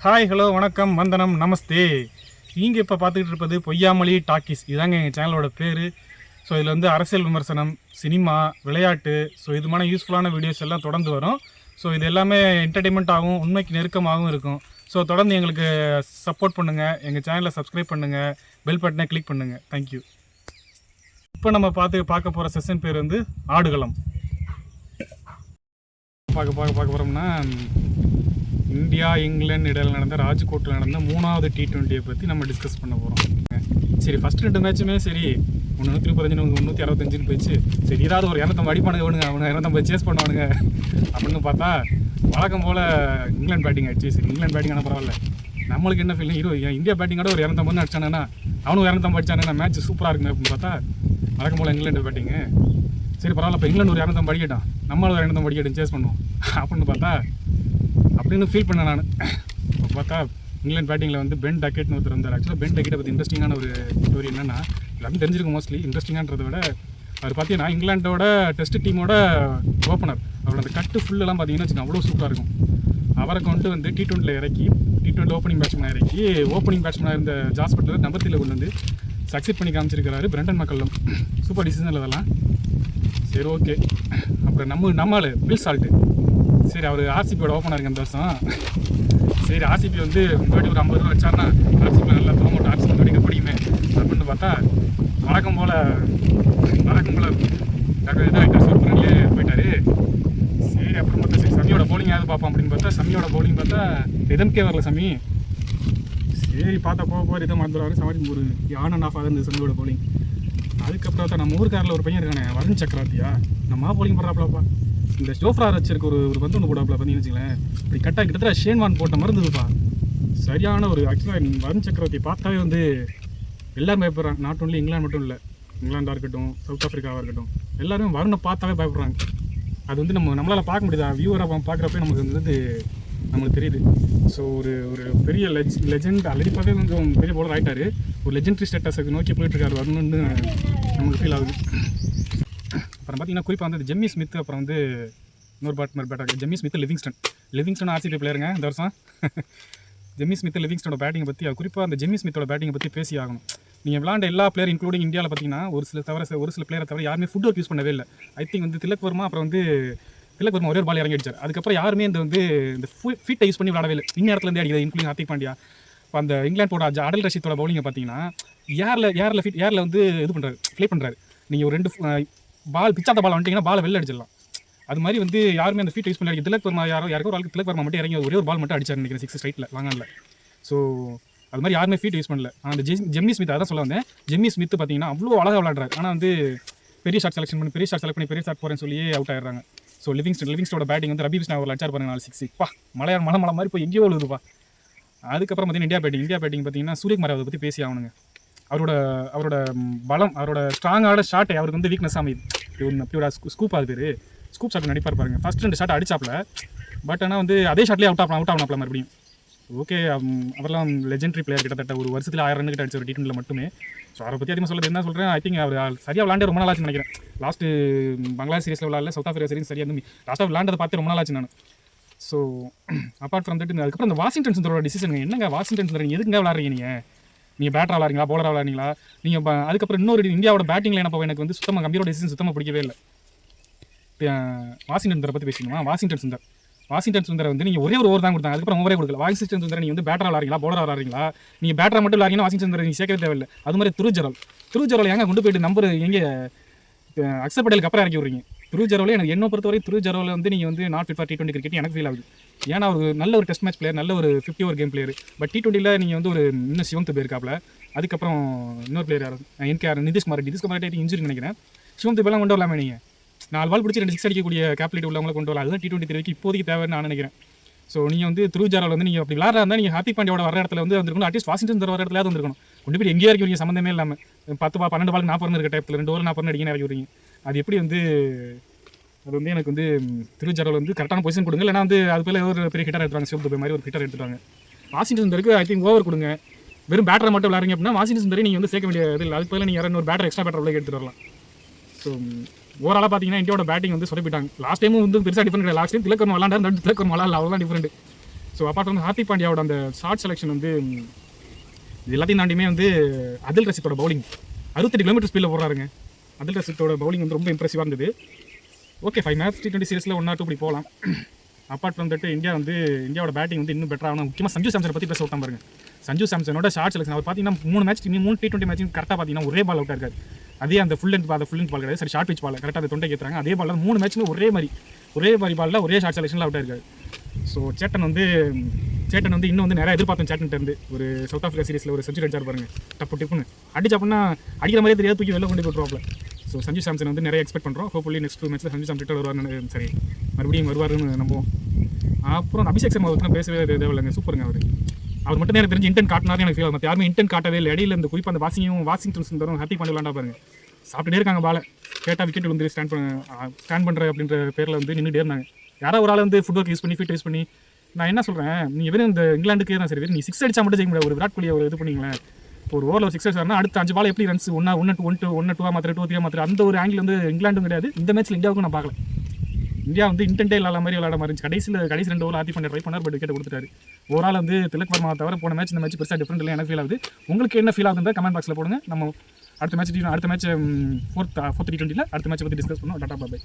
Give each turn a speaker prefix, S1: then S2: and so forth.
S1: Hi hello வணக்கம் வந்தனம் நமஸ்தே. நீங்கள் இப்போ பார்த்துக்கிட்டு இருப்பது பொய்யாமொழி டாக்கீஸ். இதாங்க எங்கள் சேனலோட பேர். ஸோ இதில் வந்து அரசியல் விமர்சனம், சினிமா, விளையாட்டு, ஸோ இதுமான யூஸ்ஃபுல்லான வீடியோஸ் எல்லாம் தொடர்ந்து வரும். ஸோ இது எல்லாமே என்டர்டெயின்மெண்ட்டாகவும் உண்மைக்கு நெருக்கமாகவும் இருக்கும். ஸோ தொடர்ந்து எங்களுக்கு சப்போர்ட் பண்ணுங்கள், எங்கள் சேனலை சப்ஸ்கிரைப் பண்ணுங்கள், பெல் பட்டனை கிளிக் பண்ணுங்கள். தேங்க்யூ. இப்போ நம்ம பார்க்க போகிற செஷன் பேர் வந்து ஆடுகளம். பார்க்க போகிறோம்னா இந்தியா இங்கிலாந்து இடையில் நடந்த ராஜ்கோட்டில் நடந்த 3வது T20 பற்றி நம்ம டிஸ்கஸ் பண்ண போகிறோம். சரி, ஃபஸ்ட் 2 மேட்சுமே சரி 135 365 போயிடுச்சு. சரி, ஏதாவது ஒரு 250 அடிப்பானுங்க வேணுங்க, அவனுங்க 250 சேஸ் பண்ணுவானுங்க அப்படின்னு பார்த்தா வழக்கம் போல் இங்கிலாந்து பேட்டிங் ஆகிடுச்சு. சரி, இங்கிலாந்து பேட்டிங் ஆனால் பரவாயில்ல, நம்மளுக்கு என்ன ஃபீலிங், இந்தியா பேட்டிங்கோட ஒரு 250 அடிச்சானுன்னா அவனும் 250 அடிச்சானுன்னா மேட்ச் சூப்பராக இருக்குங்க அப்படின்னு பார்த்தா வழக்கம் போல் இங்கிலாந்து பேட்டிங்கு. சரி பரவாயில்ல, இப்போ இங்கிலாந்து ஒரு 250 அடிக்கட்டும், நம்மளும் ஒரு 250 அடிக்கட்டும் சேஸ் பண்ணுவோம் அப்படின்னு பார்த்தா அப்படின்னு ஃபீல் பண்ணேன் நான். இப்போ பார்த்தா இங்கிலாந்து பேட்டிங்கில் வந்து பென் டக்கெட்னு ஒருத்தர் இருந்தார். ஆக்சுவலாக பென் டக்கெட்டை பற்றி இன்ட்ரெஸ்டிங்கான ஒரு ஸ்டோரி என்னென்னா, எல்லாமே தெரிஞ்சிருக்கும் மோஸ்ட்லி. இன்ட்ரெஸ்டிங்கான்றதை விட அவர் பார்த்தீங்கன்னா இங்கிலாண்டோட டெஸ்ட் டீமோட ஓப்பனர், அவரோட அந்த கட்டு ஃபுல்லெல்லாம் பார்த்தீங்கன்னா வச்சுக்கோங்க அவ்வளோ சூப்பராக இருக்கும். அவரை கொண்டு வந்து T20 இறக்கி T20 ஓப்பனிங் பேட்ஸ்மேனாக இறக்கி ஓப்பனிங் பேட்ஸ்மேனாக இருந்த ஜாஸ் பட்லர் நம்பர் 3 கொண்டு வந்து சக்சீட் பண்ணி காமிச்சிருக்கிறாரு பிரெண்டன் மெக்கல்லம். சூப்பர் டிசிஷன் அதெல்லாம். சரி ஓகே. அப்புறம் நம்மளு பில் சால்ட்டு, சரி அவர் ஆர்சிபியோட ஓப்பனாக இருக்கு அந்த வருஷம். சரி, ஆர்சிபி வந்து முன்னாடி ஒரு 50 ரூபா வச்சார்னா ஆர்சிபி நல்லா ப்ரோமோட் ஆர்சிபி வெடிக்க பிடிக்குமே அப்படின்னு பார்த்தா வழக்கம் போல் சூப்பர்லேயே போயிட்டார். சரி, அப்புறம் பார்த்தா சரி சமியோட பவுலிங் யாவது பார்ப்போம் அப்படின்னு பார்த்தா சமியோட பவுலிங் பார்த்தா ரிதம்கே வரல சமி. சரி, பார்த்தா போக ரிதம் வந்துடுவார். சமாளி ஒரு ஆன் அண்ட் ஆஃப் ஆகுது சமியோட பவுலிங். அதுக்கப்புறம் பார்த்தா நம்ம ஊருக்காரில் ஒரு பையன் இருக்கானே வருண் சக்கரவர்த்தியா, நம்ம பவுலிங் பண்ணுறாப்லப்பா. இந்த ஜோஃப்ரா வச்சிருக்க ஒரு பந்து ஒன்று போடாப்ல பார்த்தீங்கன்னு வச்சுங்களேன், இப்படி கட்டாக கிட்டத்தட்ட ஷேன்வான் போட்ட மருந்துப்பா. சரியான ஒரு ஆக்சுவலாக நீங்கள் வருண் சக்கரவர்த்தி பார்த்தாவே வந்து எல்லோரும் பயப்படுறாங்க. நாட் ஒன்லி இங்கிலாந்து மட்டும் இல்லை, இங்கிலாண்டாக இருக்கட்டும் சவுத் ஆஃப்ரிக்காவாக இருக்கட்டும், எல்லாரும் வருணை பார்த்தாவே பயப்படுறாங்க. அது வந்து நம்மளால் பார்க்க முடியுதா, வியூவராக பார்க்குறப்ப நமக்கு வந்து நம்மளுக்கு தெரியுது. ஸோ ஒரு பெரிய லெஜெண்ட் ஆல்ரெடி பார்க்கவே கொஞ்சம் பெரிய போலர் ஆகிட்டார். ஒரு லெஜெண்டரி ஸ்டேட்டஸுக்கு நோக்கி போயிட்டுருக்காரு வரணுன்னு நமக்கு ஃபீல் ஆகுது. அப்புறம் பார்த்தீங்கன்னா குறிப்பாக வந்து ஜெம்மி ஸ்மித், அப்புறம் வந்து இன்னொரு batter Jamie Smith, Livingstone RCB பிளேயருங்க இந்த வருஷம். ஜெம்மி ஸ்மித் லிவிங்ஸ்டனோட பேட்டிங்கை பற்றி, குறிப்பாக அந்த ஜெம்மி ஸ்மித்தோட பேட்டிங்கை பற்றி பேசி ஆகணும். நீங்கள் விளாண்ட எல்லா பிளேயர் இன்க்ளூடிங் இந்தியாவில் பார்த்தீங்கன்னா ஒரு சில பிளேயரை தவிர யாருமே ஃபுட் ஒர்க் யூஸ் பண்ணவே இல்லை. ஐ திங்க் வந்து திலக் வர்மா, அப்புறம் வந்து திலக் வர்மா ஒரே ஒரு பால் இறங்கி அடிச்சார். அதுக்கப்புறம் யாருமே இந்த ஃபீட்டை யூஸ் பண்ணி விளாடவே இல்லை. இன்னும் இடத்துலேருந்து அடிக்கிறது இன்க்ளூடிங் ஹார்திக் பாண்டியா. இப்போ அந்த இங்கிலாண்டோட அடல் ரஷீத்தோட பவுலிங்கை பார்த்தீங்கன்னா ஏரில் வந்து இது பண்ணுறாரு, ப்ளே பண்ணுறாரு. நீங்கள் ஒரு 2 பால் பிச்சாத பால் வந்துட்டிங்கன்னா பாலை வெளில அடிச்சிடலாம். அது மாதிரி வந்து யாருமே அந்த ஃபீட் யூஸ் பண்ணி திலக் வர்மா யாருக்கோ ஒரு ஆளுக்கு திலக் வர்மா மட்டும் இறங்கி ஒரே ஒரு பால் மட்டும் அடிச்சார் நினைக்கிறேன் 6 ஸ்ட்ரைட்டில் லாங்கானில். ஸோ அது மாதிரி யாருமே ஃபீட் யூஸ் பண்ணல. ஆனால் அந்த ஜெம்மி ஸ்மித் அதான் சொல்ல வந்தேன். ஜெம்மி ஸ்மித் பார்த்தீங்கன்னா அவ்வளோ அழகாக விளாட்றாரு. ஆனால் வந்து பெரிய ஷாட் செலெக்ட் பண்ணி பெரிய ஷாட் போகிறேன்னு சொல்லியே அவுட் ஆயிடுறாங்க. ஸோ லிவிங்ஸ்டோட பேட்டிங் வந்து ரபி பிஸ்னா ஒரு அடிச்சார் பாருங்க 4 6. பா மலை மாதிரி போய் எங்கேயோ விழுதுப்பா. அதுக்கப்புறம் பார்த்தீங்கன்னா இந்தியா பேட்டிங் பார்த்தீங்கன்னா சூரியகுமார் அதை பற்றி பேசி ஆகணுங்க. அவரோட பலம், அவரோட ஸ்ட்ராங்கான ஷாட்டை அவருக்கு வந்து வீக்னஸ் அமையுது. இப்படி ஸ்கூப் அது பேர் ஸ்கூப் ஷாட் நடிப்பார் பாருங்க. ஃபஸ்ட் 2 ஷாட் அடிச்சாப்ல, பட் ஆனால் வந்து அதே ஷாட்லேயே அவுட் ஆகணும்ல மறுபடியும். ஓகே, அவரெல்லாம் லெஜெண்டரி பிளேயர், கிட்டத்தட்ட ஒரு வருஷத்தில் 1000 ரன் கிட்ட அடிச்ச ஒரு T20 மட்டுமே. ஸோ அவரை பற்றி அதிகமாக சொல்கிறது என்ன சொல்கிறேன், ஐ திங்க் அவர் சரியாக விளாண்டே ரொம்ப நாளாச்சுன்னு நினைக்கிறேன். லாஸ்ட்டு பங்களாதேஷ் சீரிஸில் விளாட்ல, சவுத் ஆஃப்ரிக்கா சீரிஸ் சரியாக இருந்து லாஸ்ட்டாக விளாண்டதை பார்த்து ரொம்ப நாளாச்சு நான். ஸோ அப்பார்ட் ஃப்ரம் தட் அதுக்கப்புறம் இந்த வாஷிங்டன் சுந்தரோட டிசிஷன் என்னங்க, வாஷிங்டன் சுந்தர் எதுங்க விளாட்றீங்க நீங்கள் பேட்டராக விளாட்றீங்களா பவுலராக விளாட்றீங்களா நீங்கள்? அதுக்கப்புறம் இன்னொரு இந்தியாவோட பேட்டிங்கில் என்ன எனக்கு வந்து சுத்தமாக கம்பீரோட டிசிஷன் சுத்தமாக பிடிக்கவே இல்லை. வாஷிங்டன் சுந்தரை பற்றி பேசிக்கணுமா? வாஷிங்டன் சுந்தரை வந்து நீங்கள் ஒரே ஒரு ஓவர் தான் கொடுத்தாங்க, அதுக்கப்புறம் ஓவரே கொடுக்கல. வாஷிங்டன் சுந்தரை நீங்கள் வந்து பேட்டராக விளாட்றீங்களா பவுலராக விளாட்றீங்களா? நீங்கள் பேட்டராக மட்டும் விளாட்றீங்கன்னா வாஷிங்டன் சுந்தரை நீங்கள் சேர்க்கவே தேவையில்லை. அது மாதிரி துருஜரோல் ஏங்க கொண்டு போயிட்டு நம்பர் எங்கே அக்ஷர் பட்டேலுக்கு அப்புறம் இறக்கி விட்றீங்க? துருஜரோலே எனக்கு என்ன பொறுத்தவரை துருஜரோவில் வந்து நீங்கள் வந்து not fit for T20 cricket எனக்கு ஃபீல் ஆகுது. ஏன்னா ஒரு நல்ல ஒரு டெஸ்ட் மேட்ச் பிளேயர், நல்ல ஒரு 50 over game player. But T20 நீங்கள் வந்து ஒரு இன்னும் சிவம் துபே இருக்காப்ல, அதுக்கப்புறம் இன்னொரு பிளேயர் யார் நிதிஷ்குமார் இன்ஜுரி நினைக்கிறேன். சிவம் துபேலாம் கொண்டு வரலாமே, நீங்கள் 4 பால் பிடிச்சி 2 6 அடிக்கக்கூடிய கேப்லிட்டி உள்ளவங்களை கொண்டு வரலாம். அதுதான் T20 3 இப்போதைக்கு தேவைன்னு நான் நினைக்கிறேன். ஸோ நீங்கள் வந்து துருஜரோல் வந்து நீங்கள் அப்படி விளாட்றா இருந்தால் நீங்கள் ஹார்திக் பாண்டியோட வர இடத்துல வந்து வந்துருக்கணும், அட்லீஸ்ட் வாஷிங்டன் வர இடத்துல வந்துருக்கணும். கொண்டு போய் எங்கேயா இருக்கீங்க சம்மந்தமே இல்லாமல் 10 பால் 12 பால் 40 ரன் இருக்க டைப்பில் 2 ஓவர் 40 ரன் அடிக்க இறக்கி விடுறீங்க. அது எப்படி வந்து அது வந்து எனக்கு வந்து துருஜரோல் வந்து கரெக்டான பொசிஷன் கொடுங்க, இல்லைனா வந்து அது போல ஒரு பெரிய ஹிட்டர் எடுத்துவாங்க, சிவம் துபே மாதிரி ஒரு ஹிட்டர் எடுத்துவாங்க. வாஷிங்டன் சுந்தருக்கு ஐ திங்க் ஓவர் கொடுங்க. வெறும் பேட்டரை மட்டும் விளாட்றீங்க அப்படின்னா வாஷிங்டன் சுந்தரை நீங்கள் வந்து சேர்க்க வேண்டிய இது இல்லை. அதுக்கு பதில் நீங்கள் யாரும் ஒரு பேட்டர் எக்ஸ்ட்ரா பேட்டர் உள்ள எடுத்துகிட்டு வரலாம். ஸோ ஓவராலாக பார்த்தீங்கன்னா இந்தியாவோட பேட்டிங் வந்து சொதப்பிட்டாங்க. லாஸ்ட் டைமும் வந்து பெருசாக டிஃபரெண்ட் கிடையாது. லாஸ்ட் டைம் திலக் வர்மா விளாண்டாரு, திலக் வர்மா விளாட்ல, அவ்வளோதான் டிஃபரெண்ட். ஸோ அப்பார்ட் வந்து ஹார்திக் பாண்டியாவோட அந்த ஷார்ட் செலெக்ஷன் வந்து இது எல்லாத்தையும் தாண்டியுமே வந்து அதில் ரசித்தோட பவுலிங் 68 கிலோமீட்டர் ஸ்பீடில் போடுறாருங்க. அதில் ரசித்தோட பவுலிங் வந்து ரொம்ப இம்ப்ரெசிவாக இருந்தது. ஓகே 5 மேட்ச் T20 சீரிஸில் 1 or 2 இப்படி போகலாம். அப்பார்ட் ஃப்ரம் தட் இந்தியாவோட பேட்டிங் வந்து இன்னும் பெட்டர் ஆகணும். முக்கியமாக சஞ்சு சாம்சனை பற்றி பேச விட்டான் பாருங்க. சஞ்சு சாம்சனோட ஷார்ட் செலெக்ஷன் அவர் பார்த்தீங்கன்னா 3 மேட்ச் 3 T20 மேட்சும் கரெக்டாக பார்த்தீங்கன்னா ஒரே பால் அவுட்டாக இருக்காரு. அதே அந்த ஃபுல் லென்த் பால் கிடையாது, சரி ஷார்ட் பிச் பால் கரெக்டாக அந்த தொண்டை கேட்குறாங்க. அதே பால் 3 மேட்ச்சுமே ஒரே மாதிரி பாலில் ஒரே ஷார்ட் செலெக்ஷனில் அவுட்டாக இருக்காரு. ஸோ சேட்டன் வந்து இன்னும் வந்து நிறைய எதிர்பார்த்தேன் சேட்டன் இருந்து. ஒரு சவுத் ஆஃப்ரிக்கா சீரிஸில் ஒரு செஞ்சுரி அடிச்சார் பாருங்க, டிப்புன்னு அடிச்சா அப்படின்னா அடிக்கிற மாதிரியே தெரியாது, தூக்கி வெளில கொண்டு போட்டுருவாப்ல. ஸோ சஞ்சு சாம்சன் வந்து நிறைய எக்ஸ்பெக்ட் பண்ணுறோம். ஹோப்ஃபுல்லி நெக்ஸ்ட் 2 மேட்ச்சில் சஞ்சு சாம்சன் வருவார்னு சரி மறுபடியும் வருவாருன்னு நம்புவோம். அப்புறம் அபிஷேக் சர்மா பற்றி பேசவே தேவையில்லைங்க, சூப்பருங்க அவர் மட்டும் தான் எனக்கு தெரிஞ்சு இன்டென்ட் காட்டினாரு எனக்கு ஃபீல். மற்ற யாருமே இன்டென்ட் காட்டவே இல்லை. இடையில இந்த குறிப்பாக அந்த வாஷிங்டன் சுந்தரும் ஹார்திக் பாண்டியா விளாண்டா பாருங்க, சாப்பிட்டுட்டே இருக்காங்க பாலை. கேட்டால் விக்கெட் வந்து ஸ்டாண்ட் பண்ணுற அப்படின்ற பேரில் வந்து நின்றுட்டே இருந்தாங்க. யாராவது ஒரு ஆள் வந்து ஃபுட் ஒர்க் யூஸ் பண்ணி நான் என்ன சொல்கிறேன், நீங்கள் வெறும் இந்த இங்கிலாந்துக்கே தான் சரி, நீ 6 அடிச்சா மட்டும் ஜெயிக்க முடியாது. ஒரு விராட் கோலியை ஒரு இது பண்ணிங்களேன், ஒரு ஓவரில் ஒரு 6 அடிச்சாருன்னா அடுத்த 5 பால் எப்படி ரன்ஸ் 1-2 மாத்திர 2-3 மாத்திர அந்த ஒரு ஆங்கிள் வந்து இங்கிலாண்டும் கிடையாது. இந்த மேட்ச்சில் இந்தியாவுக்கும் நான் பார்க்கல. இந்தியா வந்து இன்டென்ட்டே இல்லாத மாதிரி விளாட மாதிரி இருந்துச்சு. கடைசி 2 ஓவர் ஹார்திக் பாண்டியா ட்ரை பண்ணார், பட் விக்கெட் கொடுத்துட்டாரு. ஓவரால் வந்து திலக் வர்மாவை தவிர போன மேட்ச் இந்த மேட்ச் பெருசாக டிஃப்ரெண்ட் இல்லை எனக்கு ஃபீல் ஆகுது. உங்களுக்கு என்ன ஃபீல் ஆகுதுன்ற கமெண்ட் பாக்ஸில் போடுங்க. நம்ம அடுத்த மேட்ச் 4th T20 அடுத்த மேட்ச் பற்றி டிஸ்கஸ் பண்ணுவோம். டாடா பாய்.